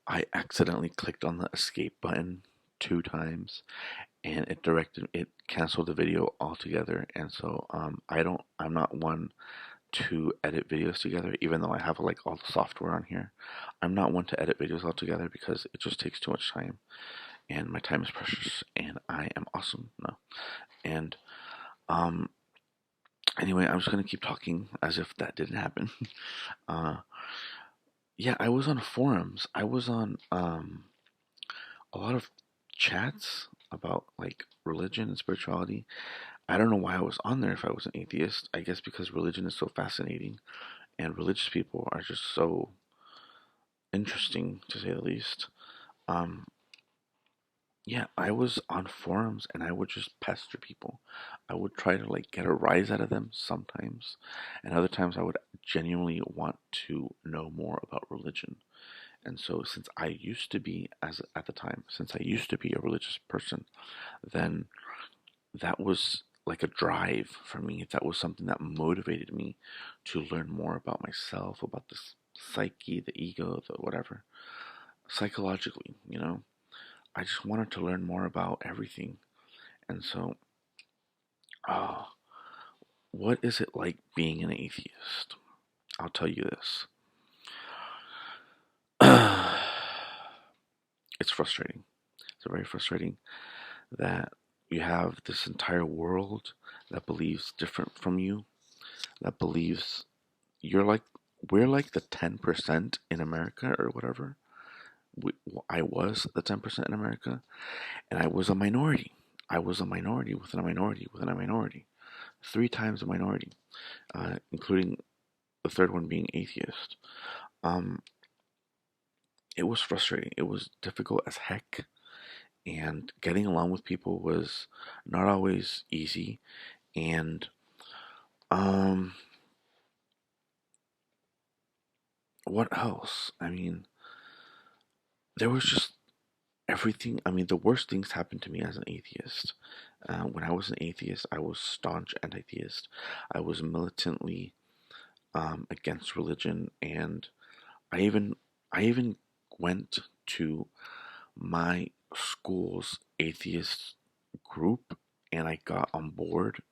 I accidentally clicked on the escape button 2 times, and it canceled the video altogether. And so I'm not one to edit videos together, even though I have like all the software on here. I'm not one to edit videos altogether because it just takes too much time, and my time is precious, and I am awesome. No, and um, anyway, I'm just gonna keep talking as if that didn't happen. uh, yeah, I was on forums. I was on a lot of chats about like religion and spirituality. I don't know why I was on there if I was an atheist. I guess because religion is so fascinating, and religious people are just so interesting to say the least. Um, yeah, I was on forums and I would just pester people. I would try to like get a rise out of them sometimes, and other times I would genuinely want to know more about religion. And so, since I used to be, as at the time, since I used to be a religious person, then that was like a drive for me. That was something that motivated me to learn more about myself, about the psyche, the ego, the whatever, psychologically, you know. I just wanted to learn more about everything. And so, uh, what is it like being an atheist? I'll tell you this. It's frustrating. It's very frustrating that you have this entire world that believes different from you, that believes you're like, we're like the 10% in America or whatever. We, I was the 10% in America, and I was a minority. I was a minority within a minority within a minority. 3 times a minority, including the third one being atheist. Um, it was frustrating. It was difficult as heck, and getting along with people was not always easy. And um, what else? I mean, there was just everything. I mean, the worst things happened to me as an atheist. When I was an atheist, I was staunch anti-theist. I was militantly against religion, and I even I even went to my school's atheist group, and I got on board,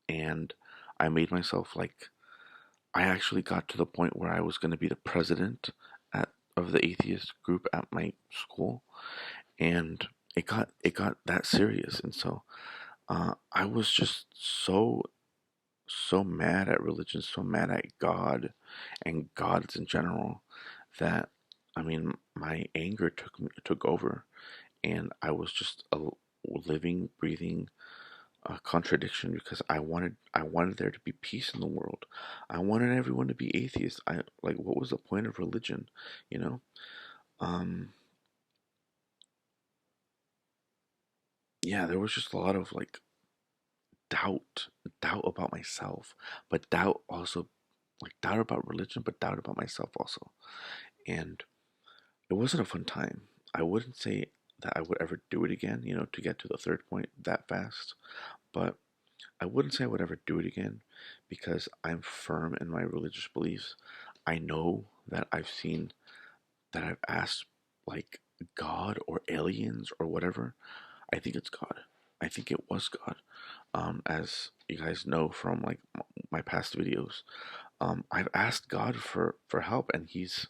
and I made myself like, I actually got to the point where I was going to be the president at of the atheist group at my school, and it got that serious. And so I was just so mad at religion, so mad at God and gods in general, that I mean my anger took over, and I was just a living, breathing contradiction, because I wanted there to be peace in the world. I wanted everyone to be atheists. I like, what was the point of religion, you know? Um, yeah, there was just a lot of like doubt, doubt about myself, but doubt also, like doubt about religion, but doubt about myself also. And it wasn't a fun time. I wouldn't say that I would ever do it again, to get to the third point that fast, but I wouldn't say I would ever do it again, because I'm firm in my religious beliefs. I know that I've asked like God or aliens or whatever. I think it's God. I think it was God. As you guys know from like my past videos, I've asked God for help, and He's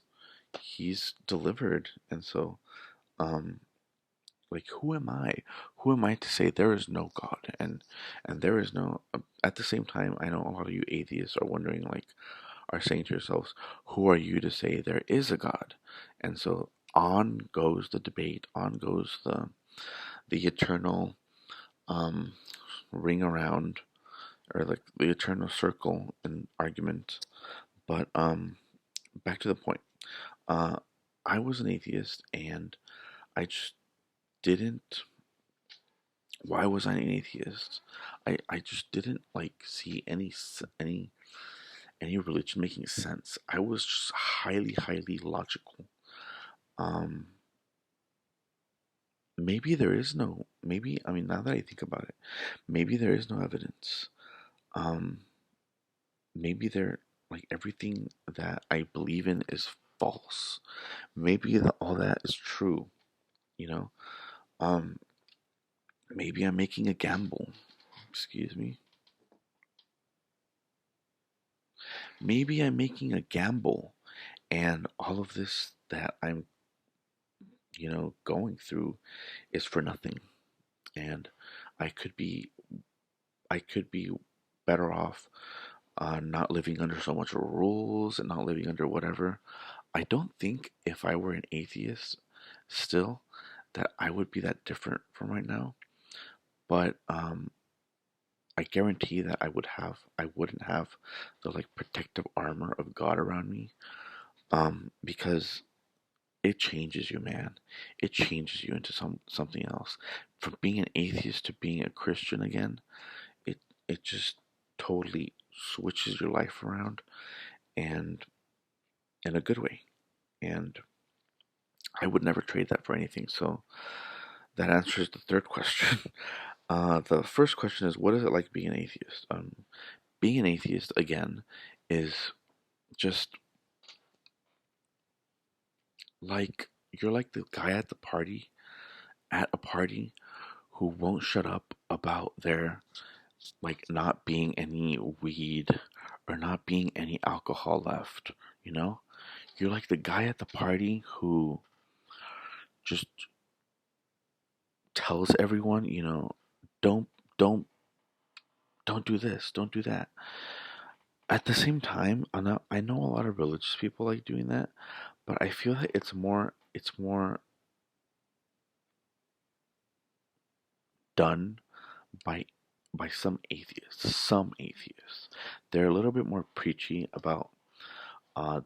delivered. And so, um, like, who am I? Who am I to say there is no God, and there is no? At the same time, I know a lot of you atheists are wondering, like, are saying to yourselves, who are you to say there is a God? And so on goes the debate, on goes the eternal um, ring around, or like the eternal circle and argument. But back to the point. Uh, I was an atheist, and I just didn't. Why was I an atheist? I just didn't like see any religion making sense. I was just highly logical. Um, maybe there is no. Maybe, I mean, now that I think about it, maybe there is no evidence. Um, maybe there, like, everything that I believe in is false. Maybe all that is true, you know. Um, Maybe I'm making a gamble. Excuse me. Maybe I'm making a gamble, and all of this that I'm, going through is for nothing. And I could be, I could be better off not living under so much rules and not living under whatever. I don't think if I were an atheist still that I would be that different from right now. But I guarantee that I wouldn't have the like protective armor of God around me. Because it changes you, man. It changes you into something else. From being an atheist to being a Christian again, it it just totally switches your life around, and in a good way. And I would never trade that for anything. So that answers the third question. The first question is, what is it like being an atheist? Being an atheist again is just like you're like the guy at a party who won't shut up about there like not being any weed or not being any alcohol left, you know? You're like the guy at the party who just tells everyone, don't don't don't do this, don't do that. At the same time, I know a lot of religious people like doing that, but I feel that it's more done by some atheists. Some atheists, they're a little bit more preachy about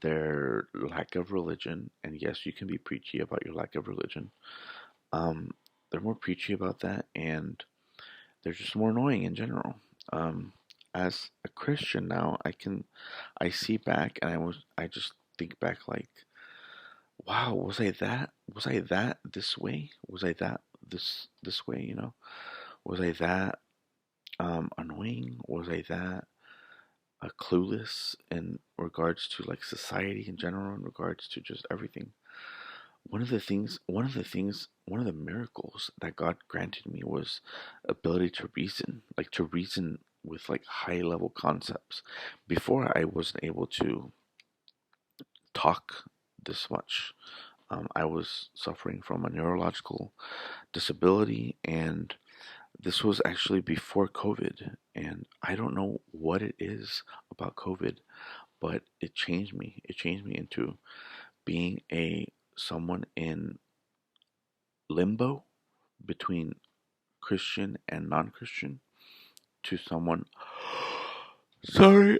their lack of religion, and yes, you can be preachy about your lack of religion. Um, they're more preachy about that, and they're just more annoying in general. Um, as a Christian now, I see back, and I just think back like, wow, was I that this way? Was I that this way? Was I that annoying? Was I that clueless in regards to like society in general, in regards to just everything? One of the miracles that God granted me was ability to reason, like to reason with like high level concepts. Before I wasn't able to talk this much. I was suffering from a neurological disability, and this was actually before COVID. And I don't know what it is about COVID, but it changed me. It changed me into being a someone in limbo between Christian and non-Christian to someone. Sorry.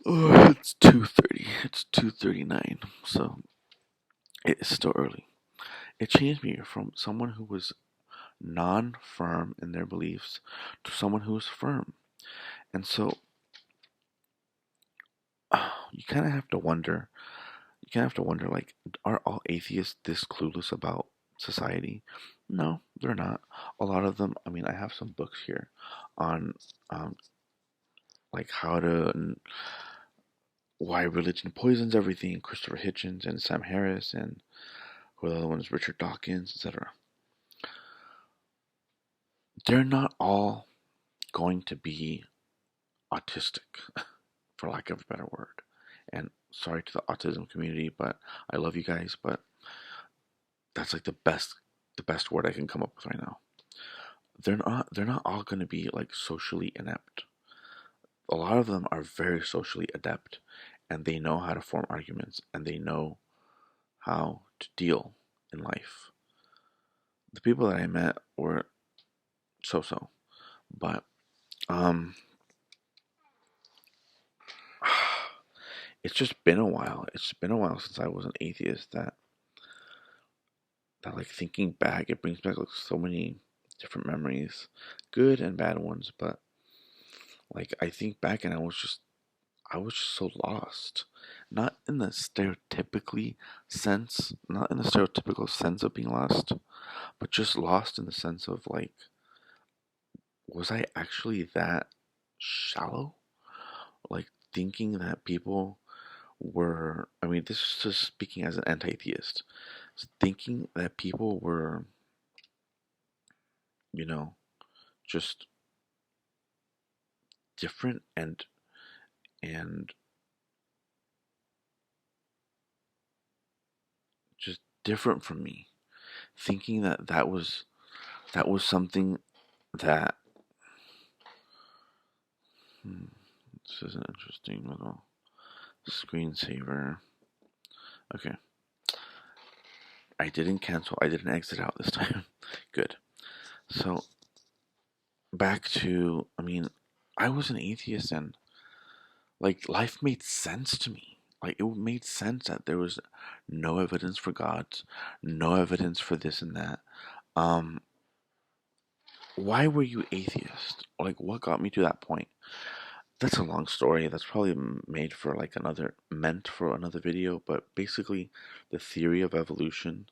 Uh, it's 2:30. It's 2:39. So it's still early. It changed me from someone who was non-firm in their beliefs to someone who was firm. And so you kind of have to wonder. You kind of have to wonder, like, are all atheists this clueless about society? No, they're not. A lot of them. I mean, I have some books here on um, like why religion poisons everything. Christopher Hitchens and Sam Harris and who are the other ones? Richard Dawkins, etc. They're not all going to be autistic, for lack of a better word. And sorry to the autism community, but I love you guys, but that's like the best word I can come up with right now. They're not all going to be like socially inept. A lot of them are very socially adept, and they know how to form arguments, and they know how to deal in life. The people that I met were so-so, but um it's just been a while. It's been a while since I was an atheist that like thinking back, it brings back like so many different memories, good and bad ones, but like I think back and I was just so lost. Not in the stereotypical sense of being lost, but just lost in the sense of like, was I actually that shallow? Like thinking that people were, I mean, this is just speaking as an anti-theist, thinking that people were, you know, just different and just different from me, thinking that that was something that this is an interesting little screensaver. Okay, I didn't exit out this time. Good. So back to, I mean, I was an atheist and like life made sense to me. Like it made sense that there was no evidence for God, no evidence for this and that. Um, why were you atheist? Like what got me to that point? That's a long story. That's probably made for like meant for another video. But basically, the theory of evolution,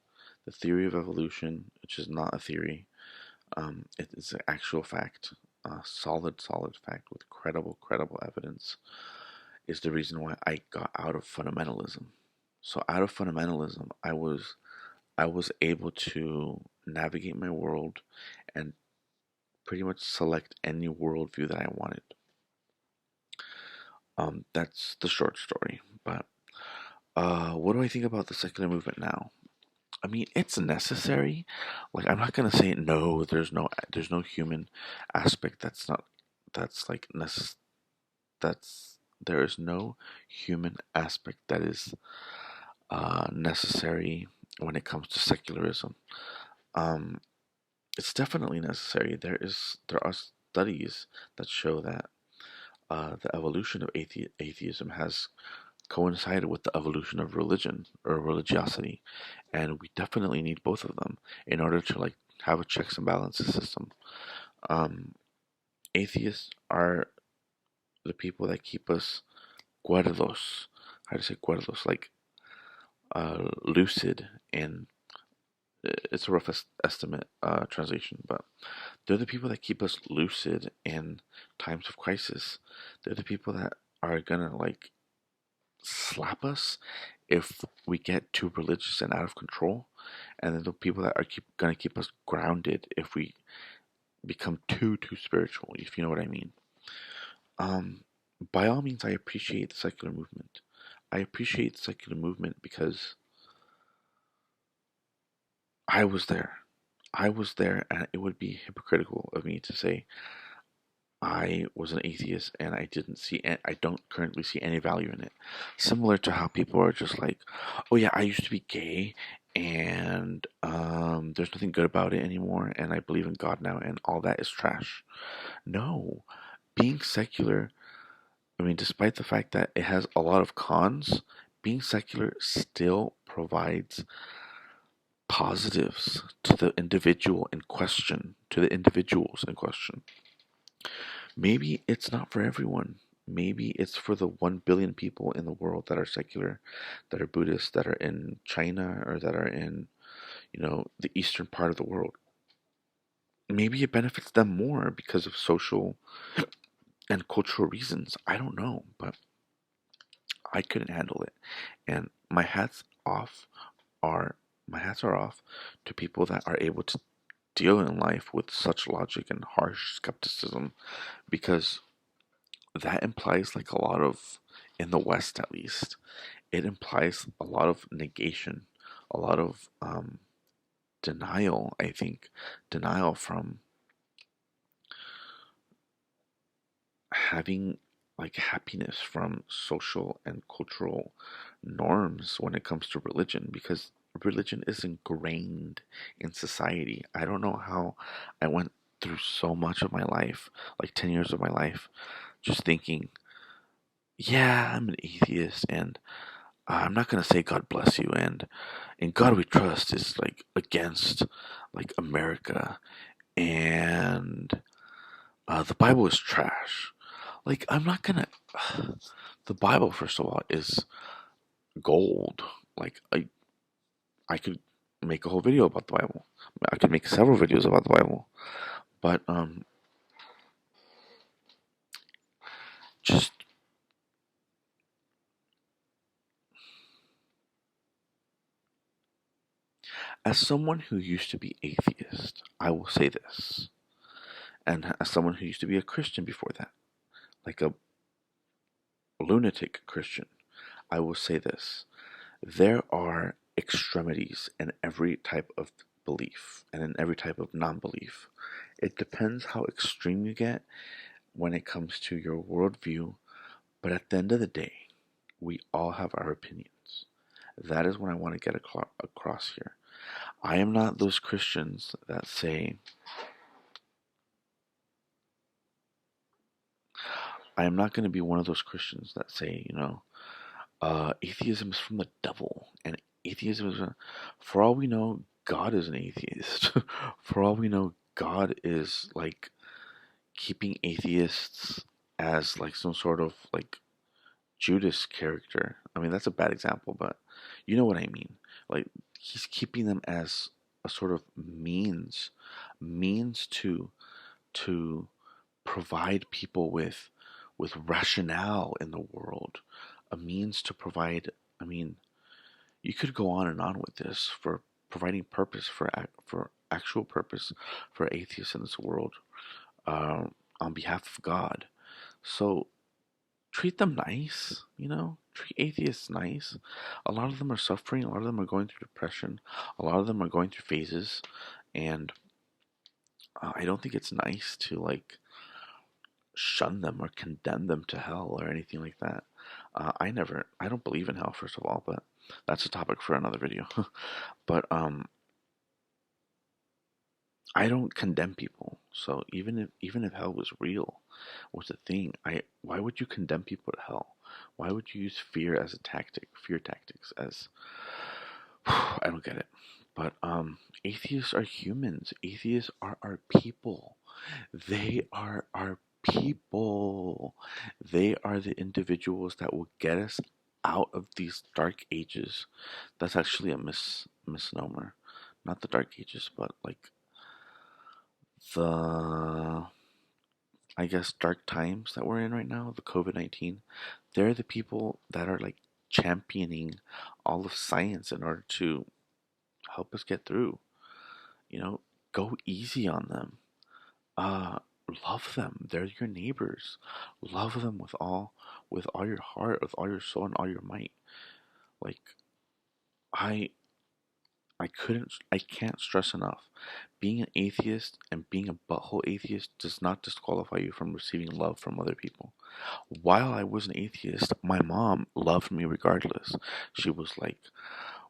the theory of evolution, which is not a theory, it is an actual fact, solid fact with credible evidence, is the reason why I got out of fundamentalism. So out of fundamentalism, I was able to navigate my world and pretty much select any worldview that I wanted. That's the short story. But what do I think about the secular movement now? I mean, it's necessary. Like, I'm not gonna say no. There's no human aspect. That's like That's there is no human aspect that is necessary when it comes to secularism. Um, it's definitely necessary. There are studies that show that the evolution of atheism has coincided with the evolution of religion or religiosity, and we definitely need both of them in order to like have a checks and balances system. Um, Atheists are the people that keep us cuerdos. How to say cuerdos? Like lucid, and it's a rough estimate translation, but they're the people that keep us lucid in times of crisis. They're the people that are gonna like slap us if we get too religious and out of control, and then the people that are gonna keep us grounded if we become too spiritual. If you know what I mean. Um, by all means, I appreciate the secular movement. I appreciate the secular movement because I was there. I was there, and it would be hypocritical of me to say I was an atheist and I don't currently see any value in it. Similar to how people are just like, oh yeah, I used to be gay and there's nothing good about it anymore, and I believe in God now, and all that is trash. No, being secular, I mean, despite the fact that it has a lot of cons, being secular still provides positives to the individual in question, to the individuals in question. Maybe it's not for everyone. Maybe it's for the 1 billion people in the world that are secular, that are Buddhists, that are in China, or that are in, the eastern part of the world. Maybe it benefits them more because of social and cultural reasons. I don't know, but I couldn't handle it. And are my hats are off to people that are able to deal in life with such logic and harsh skepticism, because that implies like a lot of, in the West at least, it implies a lot of negation, a lot of denial, I think, denial from having like happiness from social and cultural norms when it comes to religion, because religion is ingrained in society. I don't know how I went through so much of my life, like 10 years of my life, just thinking, yeah, I'm an atheist, and I'm not gonna say God bless you, and in God we trust is like against like America, and the Bible is trash. Like I'm not gonna. The Bible, first of all, is gold. Like I could make a whole video about the Bible. I could make several videos about the Bible, but just As someone who used to be atheist, I will say this, and as someone who used to be a Christian before that, like a lunatic Christian, I will say this. There are extremities in every type of belief and in every type of non belief. It depends how extreme you get when it comes to your worldview, but at the end of the day, we all have our opinions. That is what I want to get across here. I am not those Christians that say, I am not going to be one of those Christians that say, atheism is from the devil, and atheism is, for all we know, God is an atheist. For all we know, God is like keeping atheists as like some sort of like Judas character. I mean, that's a bad example, but you know what I mean. Like he's keeping them as a sort of means to provide people with rationale in the world, a means to provide. I mean, you could go on and on with this for providing purpose for actual purpose for atheists in this world, on behalf of God. So treat them nice, treat atheists nice. A lot of them are suffering, a lot of them are going through depression, a lot of them are going through phases, and I don't think it's nice to like shun them or condemn them to hell or anything like that. I don't believe in hell, first of all, but that's a topic for another video. But I don't condemn people. So even if hell was real, was a thing, why would you condemn people to hell? Why would you use fear as a tactic? Fear tactics as I don't get it. But atheists are humans. Atheists are our people. They are our people. They are the individuals that will get us out of these dark ages. That's actually a misnomer. Not the dark ages, but like the, I guess, dark times that we're in right now, the COVID-19. They're the people that are like championing all of science in order to help us get through. Go easy on them. Uh, love them. They're your neighbors. Love them with all your heart, with all your soul, and all your might. Like I, I can't stress enough. Being an atheist and being a butthole atheist does not disqualify you from receiving love from other people. While I was an atheist, my mom loved me regardless. She was like,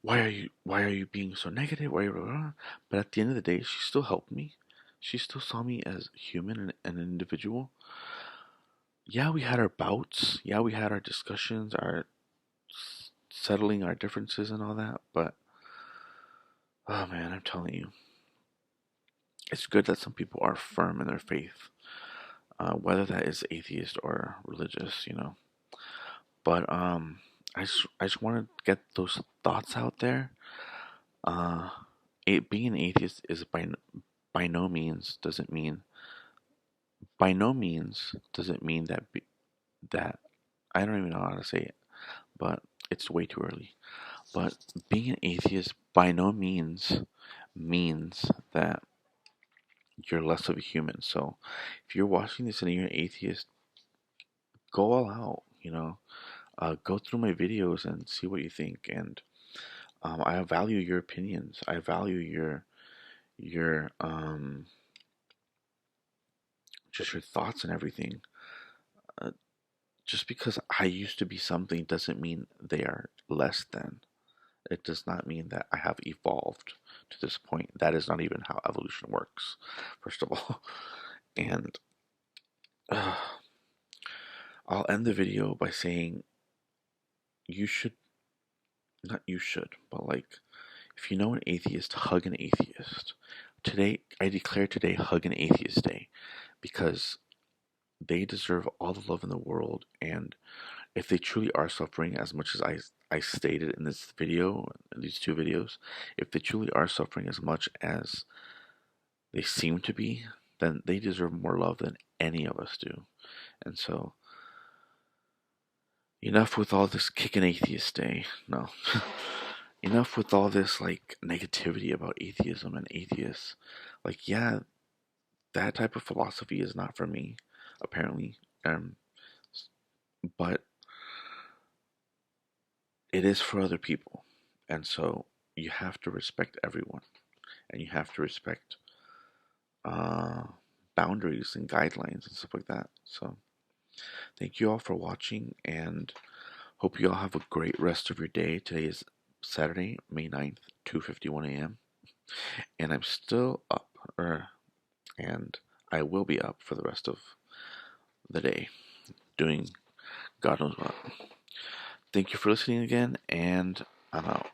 why are you being so negative? Why are you, but at the end of the day, she still helped me. She still saw me as human and an individual. Yeah, we had our bouts. Yeah, we had our discussions, our settling our differences and all that. But oh man, I'm telling you, it's good that some people are firm in their faith, whether that is atheist or religious. But I just want to get those thoughts out there. Uh, being an atheist is by no means doesn't mean by no means does it mean that I don't even know how to say it, but it's way too early. But being an atheist by no means that you're less of a human. So if you're watching this and you're an atheist, go all out. Go through my videos and see what you think. And I value your opinions. I value your just your thoughts and everything. Uh, just because I used to be something doesn't mean they are less than. It does not mean that I have evolved to this point. That is not even how evolution works, first of all. And uh, I'll end the video by saying you should, not you should, but like, if you know an atheist, hug an atheist. Today, I declare today Hug an Atheist Day because they deserve all the love in the world. And if they truly are suffering as much as I stated in this video, in these two videos, if they truly are suffering as much as they seem to be, then they deserve more love than any of us do. And so, enough with all this kick an atheist day. No. enough with all this like negativity about atheism and atheists. Like, yeah, that type of philosophy is not for me, apparently. But it is for other people. And so you have to respect everyone, and you have to respect uh, boundaries and guidelines and stuff like that. So thank you all for watching, and hope you all have a great rest of your day. Today is Saturday, May 9th, 2:51 a.m. And I'm still up, and I will be up for the rest of the day doing God knows what. Thank you for listening again, and I'm out.